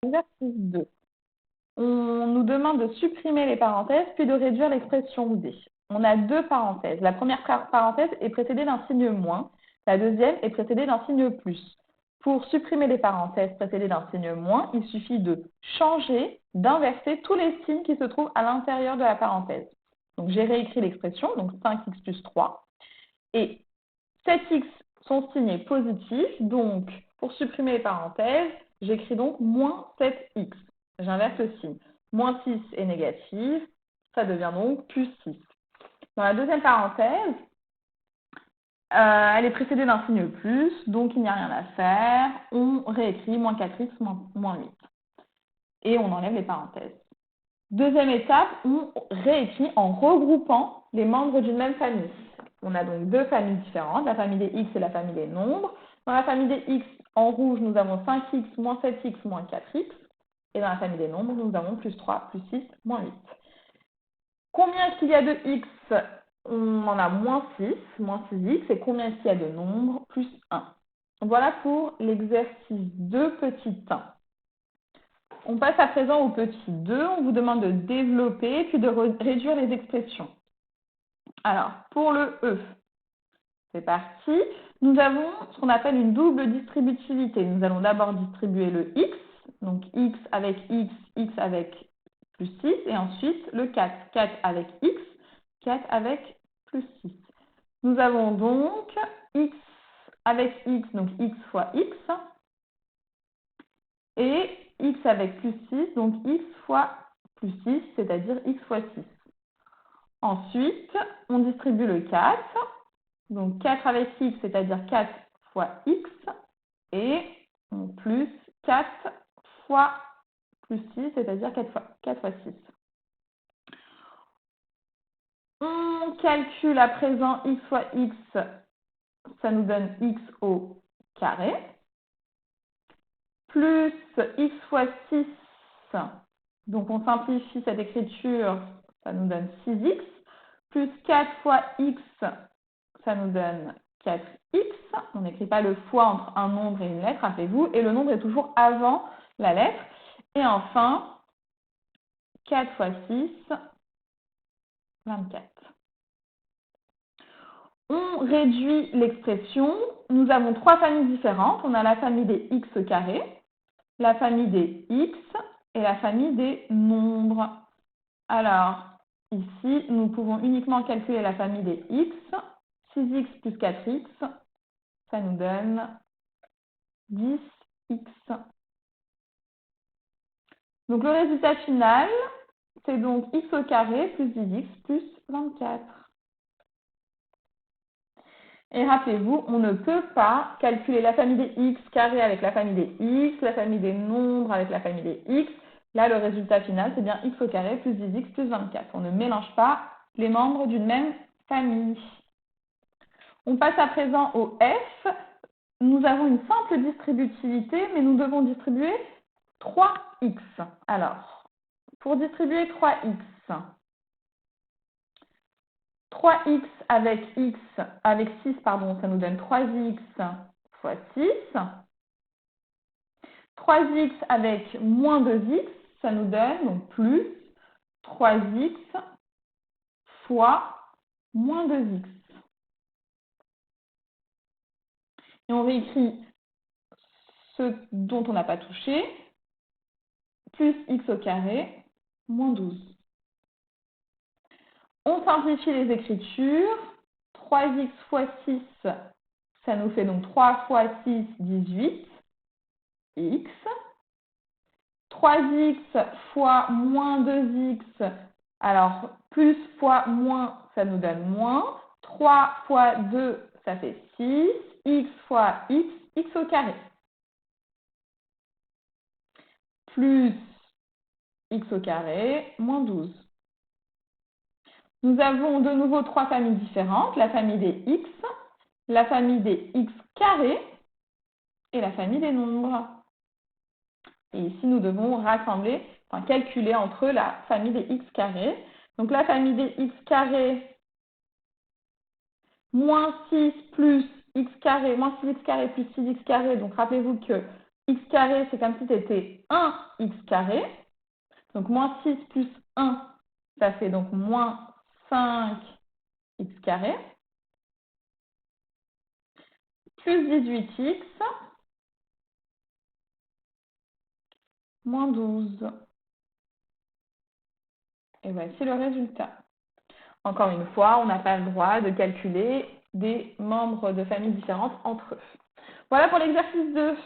Exercice 2. On nous demande de supprimer les parenthèses puis de réduire l'expression D. On a deux parenthèses. La première parenthèse est précédée d'un signe moins. La deuxième est précédée d'un signe plus. Pour supprimer les parenthèses précédées d'un signe moins, il suffit de changer, d'inverser tous les signes qui se trouvent à l'intérieur de la parenthèse. Donc j'ai réécrit l'expression, donc 5x plus 3. Et 7x, son signe est positif, donc pour supprimer les parenthèses, j'écris donc moins 7x. J'inverse le signe. Moins 6 est négatif, ça devient donc plus 6. Dans la deuxième parenthèse, elle est précédée d'un signe plus, donc il n'y a rien à faire. On réécrit moins 4x moins 8. Et on enlève les parenthèses. Deuxième étape, on réécrit en regroupant les membres d'une même famille. On a donc deux familles différentes, la famille des x et la famille des nombres. Dans la famille des x, en rouge, nous avons 5x, moins 7x, moins 4x. Et dans la famille des nombres, nous avons plus 3, plus 6, moins 8. Combien est-ce qu'il y a de x? On en a moins 6, moins 6x. Et combien est-ce qu'il y a de nombres? Plus 1. Voilà pour l'exercice 2, petit 1. On passe à présent au petit 2. On vous demande de développer puis de réduire les expressions. Alors, pour le E, c'est parti. Nous avons ce qu'on appelle une double distributivité. Nous allons d'abord distribuer le x, donc x avec x, x avec plus 6, et ensuite le 4, 4 avec x, 4 avec plus 6. Nous avons donc x avec x, donc x fois x, et x avec plus 6, donc x fois plus 6, c'est-à-dire x fois 6. Ensuite, on distribue le 4, donc 4 avec x, c'est-à-dire 4 fois x, et plus 4 fois plus 6, c'est-à-dire 4 fois 6. On calcule à présent x fois x, ça nous donne x au carré, plus x fois 6, donc on simplifie cette écriture, ça nous donne 6x, plus 4 fois x, ça nous donne 4x. On n'écrit pas le fois entre un nombre et une lettre, rappelez-vous, et le nombre est toujours avant la lettre. Et enfin, 4 fois 6, 24. On réduit l'expression. Nous avons trois familles différentes. On a la famille des x carrés, la famille des x et la famille des nombres. Alors, ici, nous pouvons uniquement calculer la famille des x. 6x plus 4x, ça nous donne 10x. Donc, le résultat final, c'est donc x au carré plus 10x plus 24. Et rappelez-vous, on ne peut pas calculer la famille des x carré avec la famille des x, la famille des nombres avec la famille des x. Là, le résultat final, c'est bien x au carré plus 10x plus 24. On ne mélange pas les membres d'une même famille. On passe à présent au F. Nous avons une simple distributivité, mais nous devons distribuer 3x. Alors, pour distribuer 3x, 3x avec 6, pardon, ça nous donne 3x fois 6. 3x avec moins 2x, ça nous donne donc plus 3x fois moins 2x. Et on réécrit ce dont on n'a pas touché, plus x au carré, moins 12. On simplifie les écritures. 3x fois 6, ça nous fait donc 3 fois 6, 18, x. 3x fois moins 2x, alors plus fois moins, ça nous donne moins. 3 fois 2, ça fait 6. X fois x, x au carré. Plus x au carré, moins 12. Nous avons de nouveau trois familles différentes, la famille des x, la famille des x carrés et la famille des nombres. Et ici, nous devons rassembler, enfin calculer entre eux la famille des x carrés. Donc la famille des x carrés, moins 6 plus x carré, moins 6x carré plus 6x carré. Donc rappelez-vous que x carré, c'est comme si c'était 1x carré. Donc, moins 6 plus 1, ça fait donc moins 5x carré. Plus 18x, moins 12. Et voici le résultat. Encore une fois, on n'a pas le droit de calculer des membres de famille différentes entre eux. Voilà pour l'exercice 2.